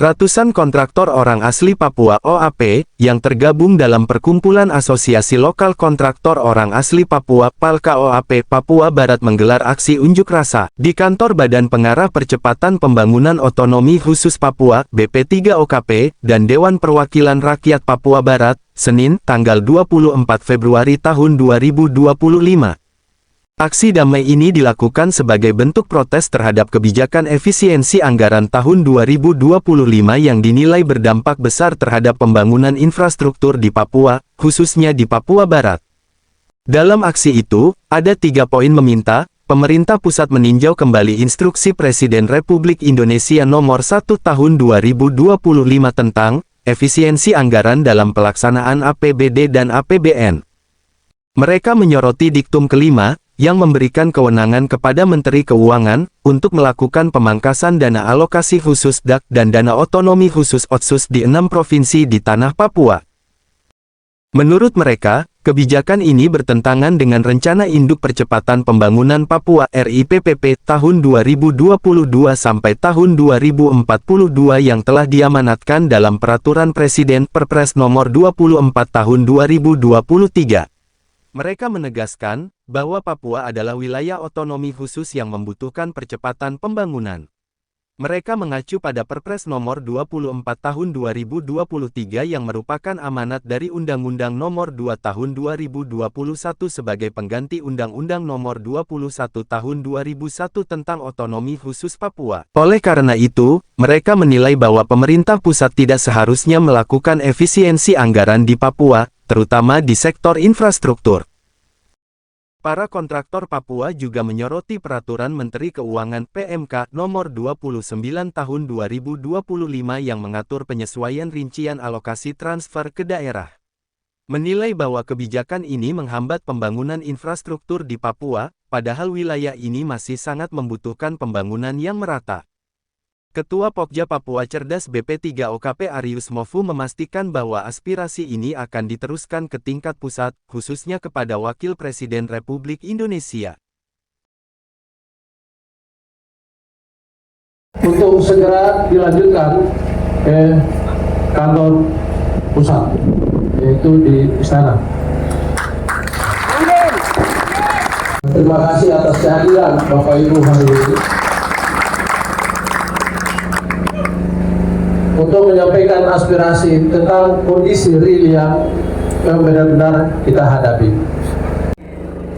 Ratusan kontraktor orang asli Papua (OAP) yang tergabung dalam Perkumpulan Asosiasi Lokal Kontraktor Orang Asli Papua (PALKA OAP) Papua Barat menggelar aksi unjuk rasa di kantor Badan Pengarah Percepatan Pembangunan Otonomi Khusus Papua (BP3OKP) dan Dewan Perwakilan Rakyat Papua Barat, Senin, tanggal 24 Februari tahun 2025. Aksi damai ini dilakukan sebagai bentuk protes terhadap kebijakan efisiensi anggaran tahun 2025 yang dinilai berdampak besar terhadap pembangunan infrastruktur di Papua, khususnya di Papua Barat. Dalam aksi itu, ada 3 poin meminta, pemerintah pusat meninjau kembali Instruksi Presiden Republik Indonesia Nomor 1 Tahun 2025 tentang efisiensi anggaran dalam pelaksanaan APBD dan APBN. Mereka menyoroti diktum kelima, yang memberikan kewenangan kepada Menteri Keuangan untuk melakukan pemangkasan dana alokasi khusus DAK dan dana otonomi khusus OTSUS di 6 provinsi di tanah Papua. Menurut mereka, kebijakan ini bertentangan dengan Rencana Induk Percepatan Pembangunan Papua (RIPPP) tahun 2022 sampai tahun 2042 yang telah diamanatkan dalam Peraturan Presiden Perpres Nomor 24 Tahun 2023. Mereka menegaskan bahwa Papua adalah wilayah otonomi khusus yang membutuhkan percepatan pembangunan. Mereka mengacu pada Perpres Nomor 24 Tahun 2023 yang merupakan amanat dari Undang-Undang Nomor 2 Tahun 2021 sebagai pengganti Undang-Undang Nomor 21 Tahun 2001 tentang Otonomi Khusus Papua. Oleh karena itu, mereka menilai bahwa pemerintah pusat tidak seharusnya melakukan efisiensi anggaran di Papua, terutama di sektor infrastruktur. Para kontraktor Papua juga menyoroti Peraturan Menteri Keuangan (PMK) Nomor 29 Tahun 2025 yang mengatur penyesuaian rincian alokasi transfer ke daerah. Menilai bahwa kebijakan ini menghambat pembangunan infrastruktur di Papua, padahal wilayah ini masih sangat membutuhkan pembangunan yang merata. Ketua Pokja Papua Cerdas BP3OKP Arius Mofu memastikan bahwa aspirasi ini akan diteruskan ke tingkat pusat, khususnya kepada Wakil Presiden Republik Indonesia. Untuk segera dilanjutkan ke kantor pusat, yaitu di Istana. Terima kasih atas kehadiran Bapak Ibu hari ini. Untuk menyampaikan aspirasi tentang kondisi real yang benar-benar kita hadapi.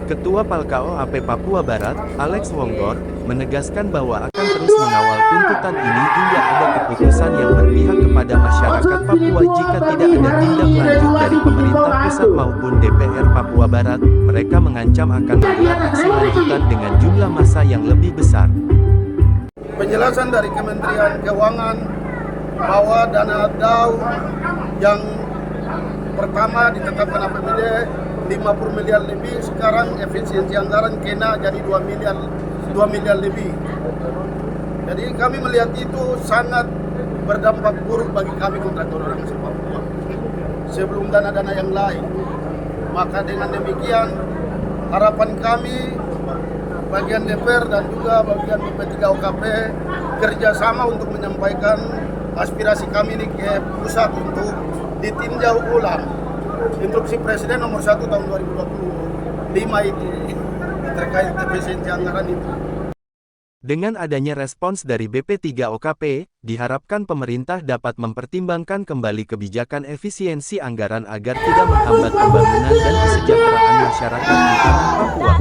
Ketua PALKA OAP Papua Barat, Alex Wonggor, menegaskan bahwa akan terus mengawal tuntutan ini hingga ada keputusan yang berpihak kepada masyarakat Papua jika tidak ada tindak lanjut dari pemerintah pusat maupun DPR Papua Barat. Mereka mengancam akan menggelar aksi lanjutan dengan jumlah massa yang lebih besar. Penjelasan dari Kementerian Keuangan bahwa dana DAU yang pertama ditetapkan APBD 50 miliar lebih, sekarang efisiensi anggaran kena jadi 2 miliar lebih. Jadi kami melihat itu sangat berdampak buruk bagi kami kontraktor orang asli Papua sebelum dana-dana yang lain. Maka dengan demikian harapan kami bagian DPR dan juga bagian BP3OKP kerjasama untuk menyampaikan aspirasi kami ini ke pusat untuk ditinjau ulang Instruksi Presiden Nomor 1 Tahun 2025 itu terkait efisiensi anggaran itu. Dengan adanya respons dari BP3OKP, diharapkan pemerintah dapat mempertimbangkan kembali kebijakan efisiensi anggaran agar tidak menghambat pembangunan dan kesejahteraan masyarakat di tanah Papua.